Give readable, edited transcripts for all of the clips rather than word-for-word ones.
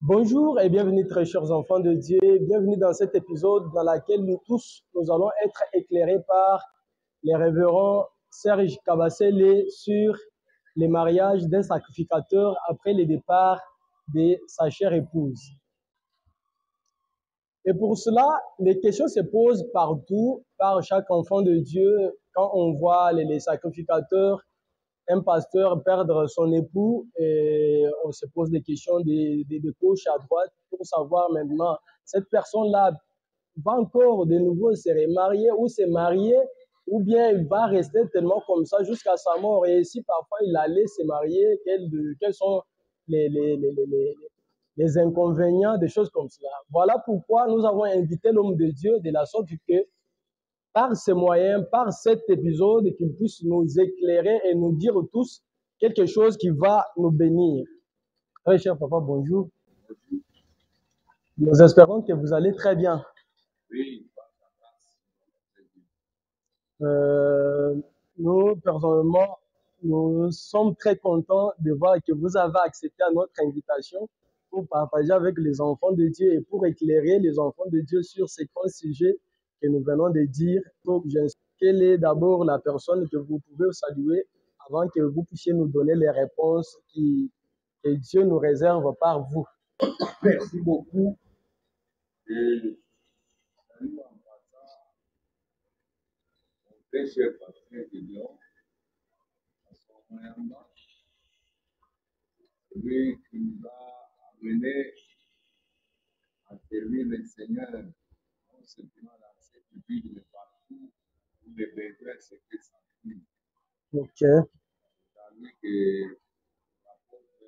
Bonjour et bienvenue très chers enfants de Dieu, bienvenue dans cet épisode dans lequel nous tous, nous allons être éclairés par les révérends Serge Kabasele sur les mariages d'un sacrificateur après le départ de sa chère épouse. Et pour cela, les questions se posent partout, par chaque enfant de Dieu, quand on voit les sacrificateurs, un pasteur perdre son époux, et on se pose des questions de gauche à droite pour savoir maintenant, cette personne-là va encore de nouveau se remarier ou se marier, ou bien il va rester tellement comme ça jusqu'à sa mort. Et si parfois il allait se marier, quels sont les inconvénients, des choses comme cela. Voilà pourquoi nous avons invité l'homme de Dieu de la sorte que par ces moyens, par cet épisode, qu'il puisse nous éclairer et nous dire tous quelque chose qui va nous bénir. Très cher papa, bonjour. Nous espérons que vous allez très bien. Oui, Euh, Nous, personnellement, nous sommes très contents de voir que vous avez accepté à notre invitation pour partager avec les enfants de Dieu et pour éclairer les enfants de Dieu sur ces grands sujets que nous venons de dire. Donc, quelle est d'abord la personne que vous pouvez saluer avant que vous puissiez nous donner les réponses que Dieu nous réserve par vous. merci beaucoup. Et salut en passant mon très cher pasteur de Lyon, à son moyen, celui qui nous a amené à servir le Seigneur, non simplement dans cette vie, mais partout où les besoins se fait sentir. Ok, C'est-à-dire que la porte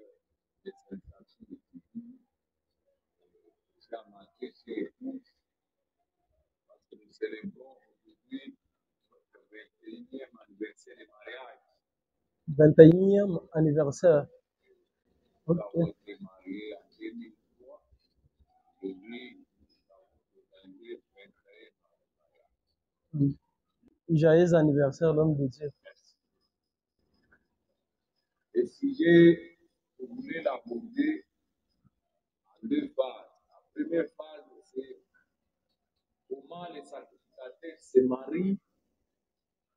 des sensations de Jésus, j'ai manqué chez tous, parce que nous célébrons aujourd'hui notre 21e anniversaire de mariage. 21e anniversaire. Nous Ok. avons été mariés en 2003 et lui, nous avons organisé 21 ans. Joyeux anniversaire, l'homme de Dieu. Le sujet, vous voulez l'aborder en deux phases. La première phase, c'est comment les sacrificateurs se marient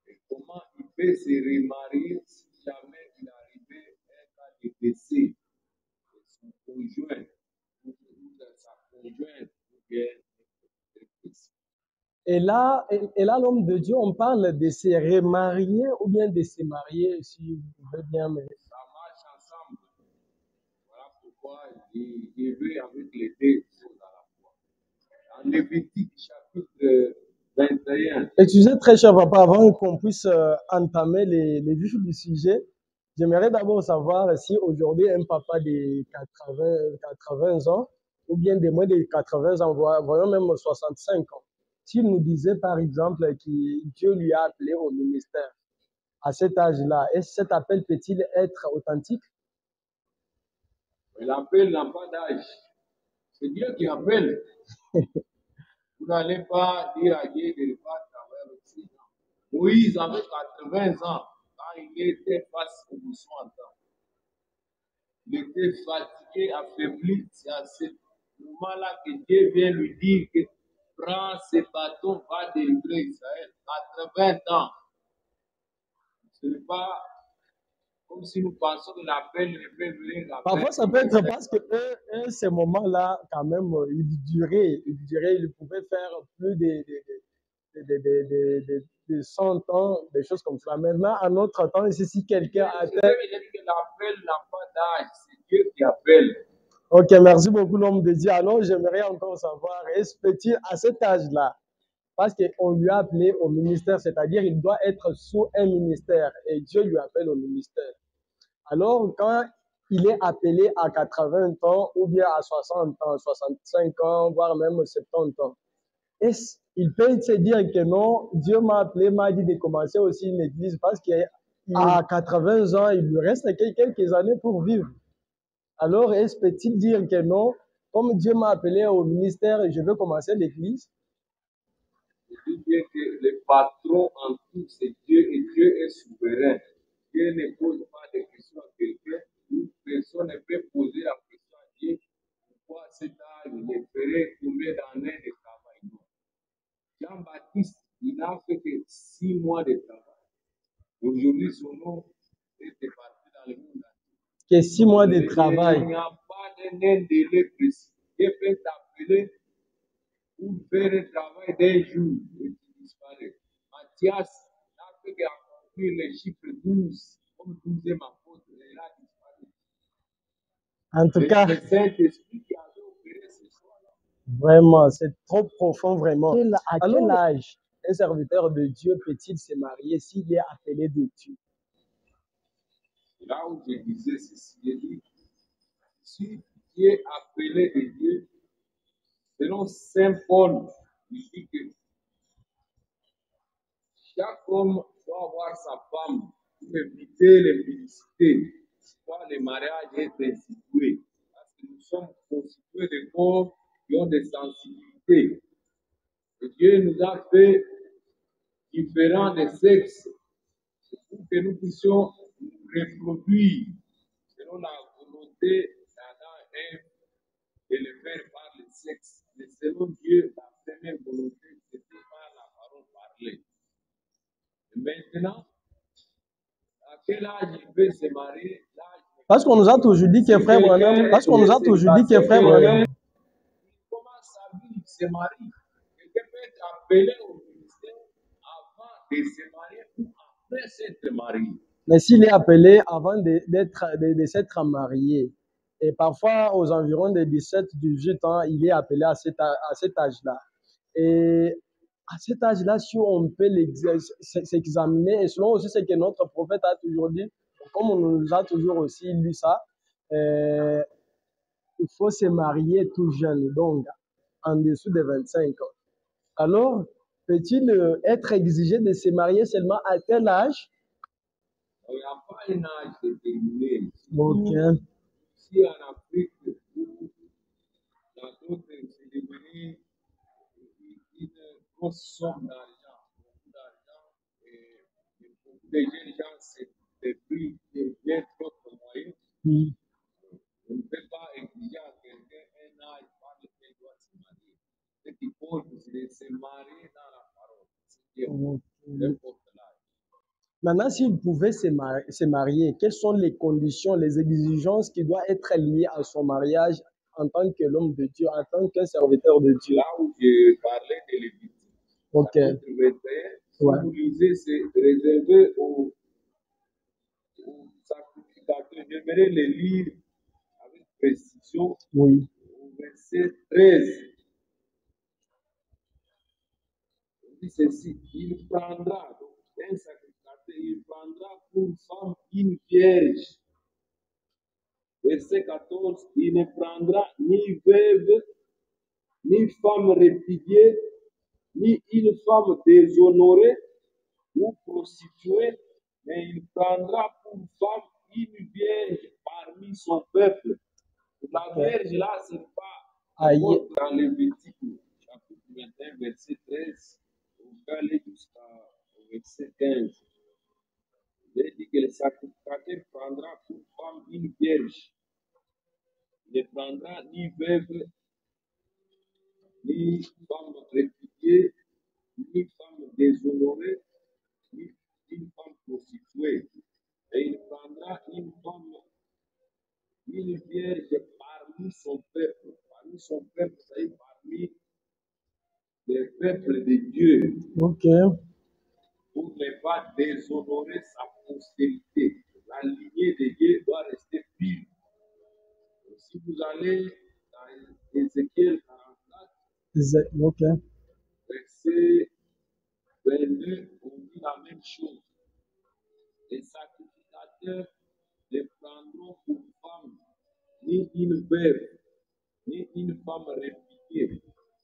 et comment il peut se remarier si jamais il arrivait un cas de décès de son conjoint ou de sa conjointe ou bien de fils. Et là, l'homme de Dieu, on parle de se remarier ou bien de se marier, si vous pouvez bien. Mais... Ça marche ensemble. Voilà pourquoi je vais avec les deux choses à la fois. En Lévitique chapitre 21, Excusez très cher papa, avant qu'on puisse entamer les vifs du sujet, j'aimerais d'abord savoir si aujourd'hui un papa de 80 ans, ou bien de moins de 80 ans, voyons même 65 ans, s'il nous disait par exemple que Dieu lui a appelé au ministère à cet âge-là, est-ce que cet appel peut-il être authentique? l'appel n'a pas d'âge. C'est Dieu qui appelle. Vous n'allez pas dire à Dieu de ne pas travailler aussi. Moïse avait 80 ans quand il était face au mousson en temps. Il était fatigué, affaibli. C'est à ce moment-là que Dieu vient lui dire que prends ce bâton, va délivrer Israël. 80 ans. Ce n'est pas comme si nous pensons que l'appel ne peut venir Parfois, ça peut être parce que ces moments-là, quand même, ils pouvaient faire plus de 100 ans, des choses comme ça. Maintenant, à notre temps, ici, si quelqu'un a C'est vrai que l'appel n'a pas d'âge, c'est Dieu qui appelle. Ok, merci beaucoup, l'homme de Dieu. Alors, j'aimerais encore savoir, est-ce petit à cet âge-là, parce qu'on lui a appelé au ministère, c'est-à-dire il doit être sous un ministère et Dieu lui appelle au ministère. Alors, quand il est appelé à 80 ans ou bien à 60 ans, 65 ans, voire même 70 ans, est-ce qu'il peut se dire que non, Dieu m'a appelé, m'a dit de commencer aussi une église parce qu'à 80 ans, il lui reste quelques années pour vivre. Alors, est-ce peut-il dire que non, comme Dieu m'a appelé au ministère, je veux commencer l'église? Je dis bien que le patron en tout, c'est Dieu et Dieu est souverain. Dieu ne pose pas de questions à quelqu'un, ou personne ne peut poser la question à Dieu. combien d'années de travail. Jean-Baptiste, il n'a fait que 6 mois de travail. Aujourd'hui, son nom était parti dans le monde entier. Que 6 mois de Il travail. n'y a pas d'un délai précis. Dieu peut t'appeler pour faire le travail d'un jour et tu disparais. Matthias n'a fait qu'accomplir le chiffre 12, comme 12e apôtre, et il a disparu. En tout C'est cas, le Saint-Esprit qui avait opéré ce soir-là. vraiment, c'est trop profond, vraiment. À quel Alors, âge un serviteur de Dieu peut-il se marier s'il est appelé de Dieu? là où je disais ceci, il dit, si tu es appelé de Dieu, selon Saint Paul, il dit que chaque homme doit avoir sa femme pour éviter l'impudicité. Quand le mariage est institué, parce que nous sommes constitués de corps qui ont des sensibilités. Et Dieu nous a fait différents des sexes pour que nous puissions nous reproduire selon la volonté d'Adam et Ève de le faire par le sexe. Mais selon Dieu, la première volonté, c'était par la parole parlée. Et maintenant, à quel âge il peut se marier? Parce qu'on nous a toujours dit que frère Branham, parce qu'on nous a toujours dit que frère Branham, Il commence sa vie, il se marie. Quelqu'un peut être appelé au ministère avant de se marier ou après s'être marié. mais s'il est appelé avant de s'être marié, et parfois aux environs de 17-18 ans, il est appelé à cet âge-là. Et à cet âge-là, si on peut s'examiner, et selon aussi ce que notre prophète a toujours dit, comme on nous a toujours aussi lu ça, il faut se marier tout jeune, donc en dessous de 25 ans. Alors, peut-il être exigé de se marier seulement à tel âge? Il n'y a pas un âge déterminé. Ok. Si en Afrique, ou dans d'autres, c'est devenu une grosse somme d'argent, beaucoup d'argent, et beaucoup de jeunes gens se prient de bien d'autres moyens. Oui. On ne peut pas exiger à quelqu'un un âge par lequel il doit se marier. Ce qu'il faut, c'est se marier dans la parole. C'est n'importe l'âge. Maintenant, s'il pouvait se marier, quelles sont les conditions, les exigences qui doivent être liées à son mariage en tant que l'homme de Dieu, en tant qu'un serviteur de Dieu? Là où je parlais de Lévitique, Ok. si vous lisez, c'est réservé aux sacrificateurs. J'aimerais les lire avec précision. Oui. Au verset 13. Il dit ceci, il prendra, donc un sacrificateur, il prendra pour femme une vierge. Verset 14, il ne prendra ni veuve, ni femme répudiée, ni une femme déshonorée ou prostituée, mais il prendra pour femme une vierge parmi son peuple. La vierge là, ce n'est pas dans Lévitique, chapitre 21, verset 13, on peut aller jusqu'au verset 15. Il dit que le sacrificateur prendra pour femme une vierge. Il ne prendra ni veuve, ni femme répudiée, ni femme déshonorée, ni une femme prostituée. Et il prendra une femme, une vierge parmi son peuple. Parmi son peuple, c'est-à-dire parmi les peuples de Dieu. Ok. Pour ne pas déshonorer sa postérité. La lignée de Dieu doit rester pure. Si vous allez dans Ézéchiel 44, ok. verset 22, on dit la même chose. Les sacrificateurs ne prendront pour femme ni une veuve, ni une femme répudiée,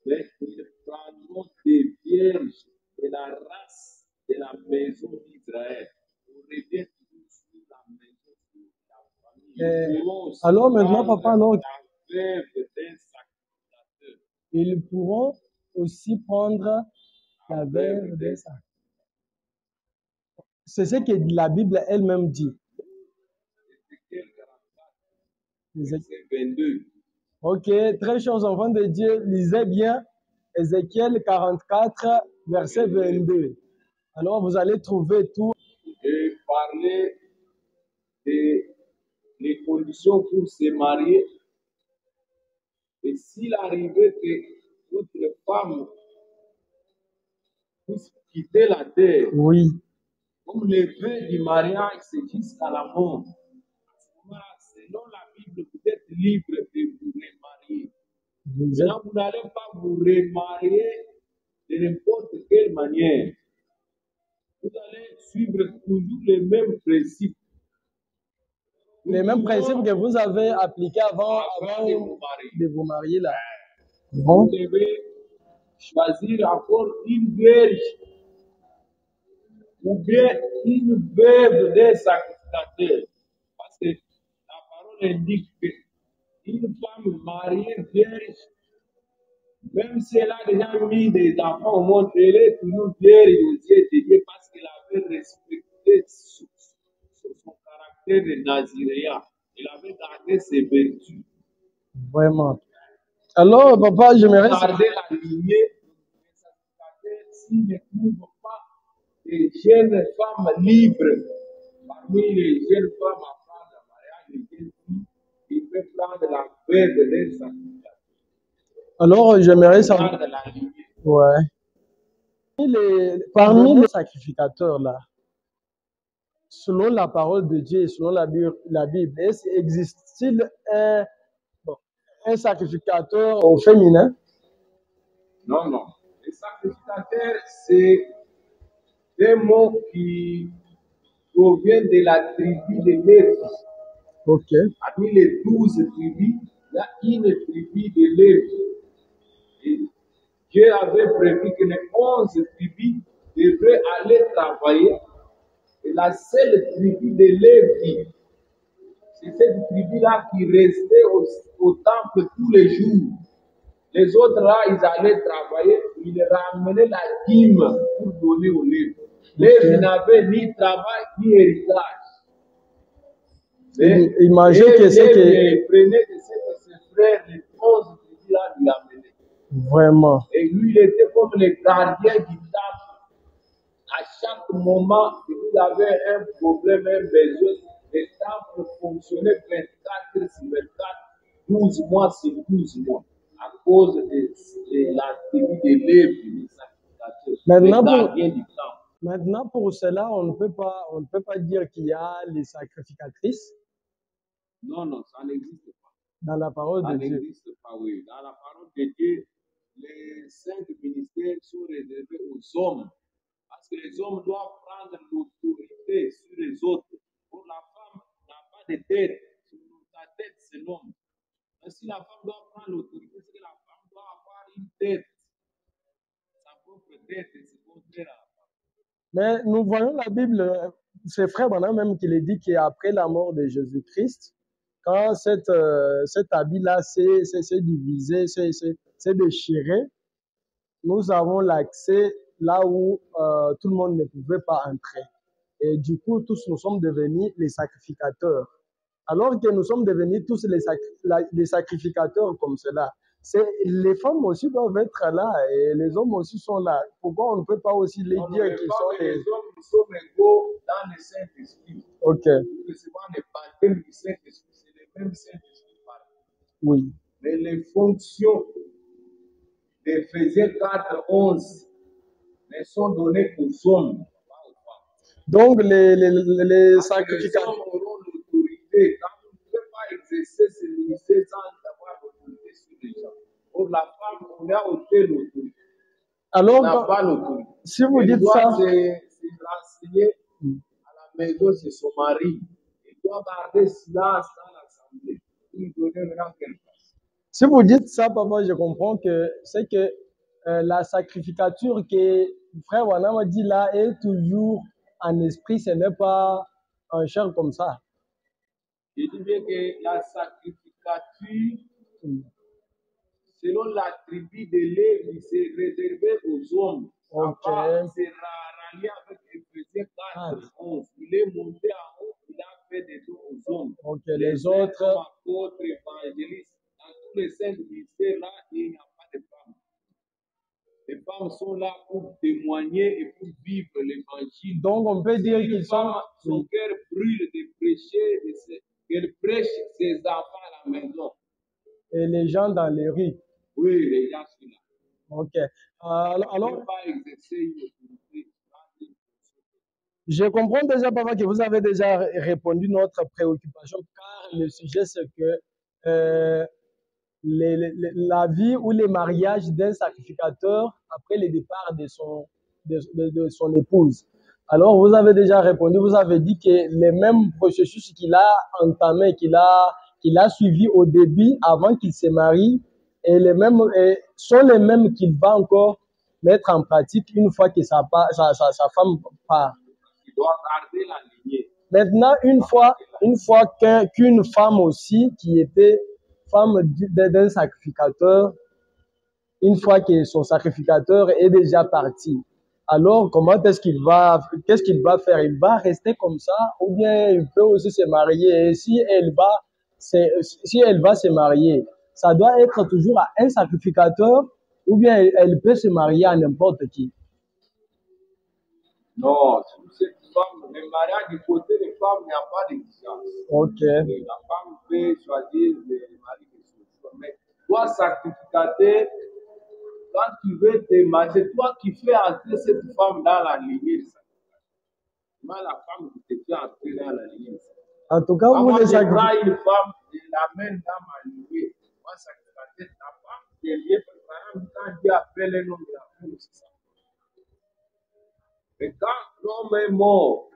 mais ils prendront des vierges de la race de la maison d'Israël. On revient toujours sur la maison de la famille. Alors maintenant, papa, alors, la veuve d'un sacrificateur. ils pourront aussi prendre la veuve d'un sacrificateur. C'est ce que la Bible elle-même dit. Ézéchiel 44, verset 22. Ok, très chers enfants de Dieu, lisez bien Ézéchiel 44, verset 22. Alors, vous allez trouver tout. Et parler des conditions pour se marier. Et s'il arrivait que votre femme puisse quitter la terre, Oui, comme le vœu du mariage, c'est jusqu'à la mort. Selon la Bible, vous êtes libre de vous remarier. vous êtes. Maintenant, vous n'allez pas vous remarier de n'importe quelle manière. Vous allez suivre toujours les mêmes principes. Les mêmes principes que vous avez appliqués avant de vous marier. de vous marier là. Vous Bon, devez choisir encore une vierge ou bien une veuve des sacrificateurs. Parce que la parole indique qu'une femme mariée vierge, même si elle a déjà mis des enfants au monde, elle est toujours vierge aux yeux de Dieu parce qu'elle avait respecté son caractère de naziréen. Elle avait gardé ses vertus. vraiment. Alors, papa, j'aimerais. Garder la lignée des sacrificateurs s'ils ne trouvent pas des jeunes femmes libres. Parmi les jeunes femmes à prendre le mariage, les jeunes filles, il peut prendre la veuve d'un sacrificateur. Alors, j'aimerais savoir. Garde la lignée. Ouais. Parmi les sacrificateurs là, selon la parole de Dieu et selon la Bible, existe-t-il un sacrificateur au féminin? Non, non. Les sacrificateurs, c'est des mots qui proviennent de la tribu de Lévi. Ok. Parmi les 12 tribus, il y a une tribu de Lévi. Et Dieu avait prévu que les 11 tribus devraient aller travailler. Et la seule tribu de Lévi, c'est cette tribu-là qui restait au temple tous les jours. Les autres là, ils allaient travailler, ils ramenaient la dîme pour donner aux Lévi. Lévi n'avait ni travail ni héritage. Imaginez que c'est que. Prenait de ses frères, les 11 tribus là lui amenaient. Vraiment. Et lui, il était comme le gardien du temple. À chaque moment que vous avez un problème, un besoin, le temple fonctionnait 24 sur 24, 12 mois sur 12 mois, à cause de la tribu de Lévi, des sacrificateurs, les gardiens du temple. Maintenant, pour cela, on ne peut pas dire qu'il y a les sacrificatrices. Non, non, ça n'existe pas. Dans la parole de Dieu. Ça n'existe pas, oui. Dans la parole de Dieu, les 5 ministères sont réservés aux hommes. Parce que les hommes doivent prendre l'autorité sur les autres. Pour la femme n'a pas de tête. Sa tête, c'est l'homme. Mais si la femme doit prendre l'autorité, c'est que la femme doit avoir une tête. Sa propre tête, c'est contraire à la femme. Mais nous voyons la Bible, c'est Frère Branham même qui le dit qu'après la mort de Jésus-Christ, quand cet habit-là s'est divisé, s'est déchiré, nous avons l'accès là où tout le monde ne pouvait pas entrer. Et du coup, tous nous sommes devenus les sacrificateurs. Alors que nous sommes devenus tous les sacrificateurs comme cela. Les femmes aussi doivent être là et les hommes aussi sont là. Pourquoi on ne peut pas aussi les dire qu'ils sont les hommes? Nous sommes égaux dans le Saint-Esprit. Ok. Nous recevons le baptême du Saint-Esprit, c'est le même Saint-Esprit. Oui. Mais les fonctions d'Éphésiens 4, 11 ne sont données aux hommes. Donc, les sacrificateurs. Les hommes auront l'autorité. Quand vous ne pouvez pas exercer ce ministère sans avoir l'autorité sur les gens. Pour la femme, on a ôté l'autorité. Alors, on n'a pas l'autorité. Si vous dites ça. Elle doit se renseigner à la maison de son mari. Il doit garder silence dans l'assemblée. Il donner maintenant quelque chose. Si vous dites ça, papa, je comprends que c'est que la sacrificature que Frère Wanam a dit là est toujours en esprit, ce n'est pas en chair comme ça. Je dis bien que la sacrificature, selon la tribu de Lévi, c'est réservé aux hommes. Okay. C'est rallié avec Éphésiens 4, 11. Il est monté en haut, il a fait des dons aux hommes. Okay. Les autres. Apôtres, évangélistes, dans tous les 5 ministères là, il n'y a pas de femmes. Les femmes sont là pour témoigner et pour vivre l'évangile. Donc, on peut dire qu'ils sont... Son cœur brûle de prêcher, qu'elle prêche ses enfants à la maison. Et les gens dans les rues. Oui, les gens sont là. Ok. Alors, ne pas exercer une autorité. Je comprends déjà, papa, que vous avez déjà répondu à notre préoccupation, car le sujet, c'est que la vie ou le mariage d'un sacrificateur après le départ de son épouse. Alors, vous avez déjà répondu, vous avez dit que les mêmes processus qu'il a entamé, qu'il a suivi au début, avant qu'il se marie, sont les mêmes qu'il va encore mettre en pratique une fois que sa femme part. Il doit garder la lignée. Maintenant, une fois qu'une femme aussi, qui était femme d'un sacrificateur, une fois que son sacrificateur est déjà parti, alors qu'est-ce qu'il va faire? Il va rester comme ça, ou bien il peut aussi se marier? Et si elle va se marier, ça doit être toujours à un sacrificateur, ou bien elle peut se marier à n'importe qui? Non, cette femme, le mariage du côté des femmes, il n'y a pas d'exigence. Ok. La femme peut choisir le mari de son choix. Mais toi, sacrificateur, quand tu veux te marier, c'est toi qui fais entrer cette femme dans la lignée de sacrificateur. Moi, la femme qui te fait entrer dans la lignée de sacrificateur. En tout cas, vous les sacrificateurs. Une femme, je l'amène dans ma lignée. Moi, sacrificateur, la femme qui est liée, par exemple, quand Dieu appelle un homme de la femme, c'est ça. Mais quand l'homme est mort,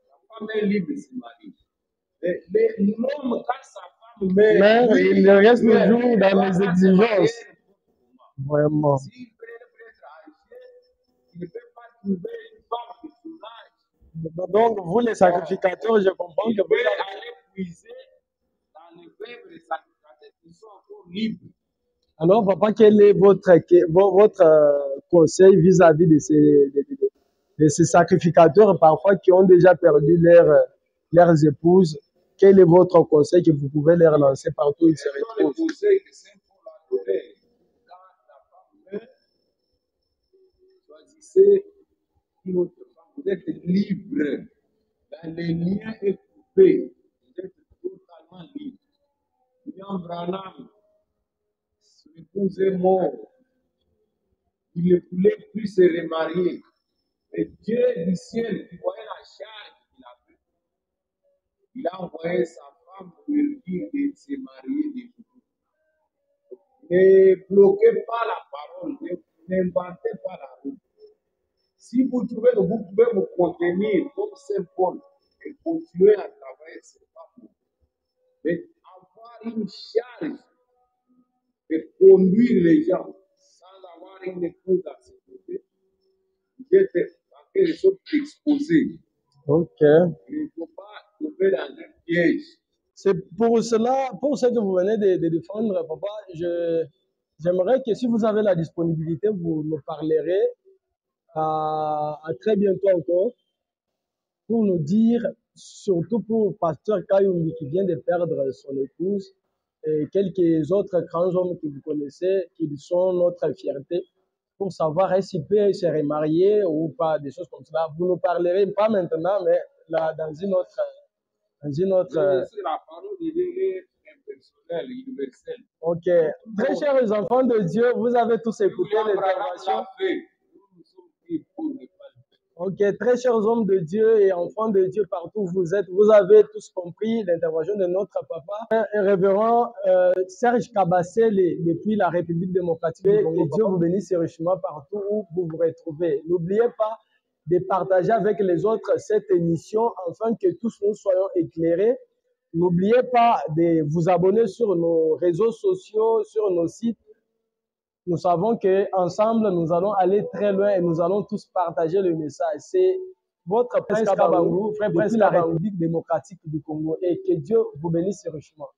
la femme est libre de se marier. L'homme, quand sa femme meurt, il reste toujours dans les exigences. Vraiment. S'il peut être âgé, il ne peut pas trouver une femme de son âge. Donc, vous, les sacrificateurs, je comprends que vous allez aller puiser dans les veuves des sacrificateurs qui sont encore libres. Alors, papa, quel est votre conseil vis-à-vis de ces sacrificateurs, parfois, qui ont déjà perdu leurs épouses? Quel est votre conseil que vous pouvez leur lancer partout où ils se retrouvent? Le conseil que c'est pour la donner. Quand la femme meurt, choisissez une autre femme. Vous êtes libre. Dans les liens est coupé. Vous êtes totalement libre. William Branham, son épouse est mort. Il ne voulait plus se remarier. Et Dieu du ciel, qui voyait la charge qu'il avait, il a envoyé sa femme pour lui dire de se marier de nouveau. Ne bloquez pas la parole, n'inventez pas la route. Si vous trouvez que vous pouvez vous contenir comme Saint Paul et continuer à travailler, ce n'est pas bon. Mais avoir une charge de conduire les gens sans avoir une épouse à ses côtés, vous êtes en quelque sorte exposé. Ok. Il ne faut pas tomber dans un piège. C'est pour cela, pour ce que vous venez de défendre, papa, j'aimerais que si vous avez la disponibilité, vous me parlerez à très bientôt encore pour nous dire, surtout pour Pasteur Kayumbi qui vient de perdre son épouse et quelques autres grands hommes que vous connaissez, qui sont notre fierté, pour savoir s'il peut se remarier ou pas, des choses comme cela. Vous nous parlerez, pas maintenant, mais là, dans une autre... C'est la parole de Dieu impersonnelle, universelle. Ok. Très chers enfants de Dieu, vous avez tous écouté l'intervention. Ok, très chers hommes de Dieu et enfants de Dieu partout où vous êtes, vous avez tous compris l'intervention de notre papa, révérend Serge Kabassé depuis la République démocratique du Congo. Que Dieu vous bénisse richement partout où vous vous retrouvez. N'oubliez pas de partager avec les autres cette émission afin que tous nous soyons éclairés. N'oubliez pas de vous abonner sur nos réseaux sociaux, sur nos sites. Nous savons qu'ensemble, nous allons aller très loin et nous allons tous partager le message. C'est votre Prince Kabangu, frère Prince de la République démocratique du Congo. Et que Dieu vous bénisse richement.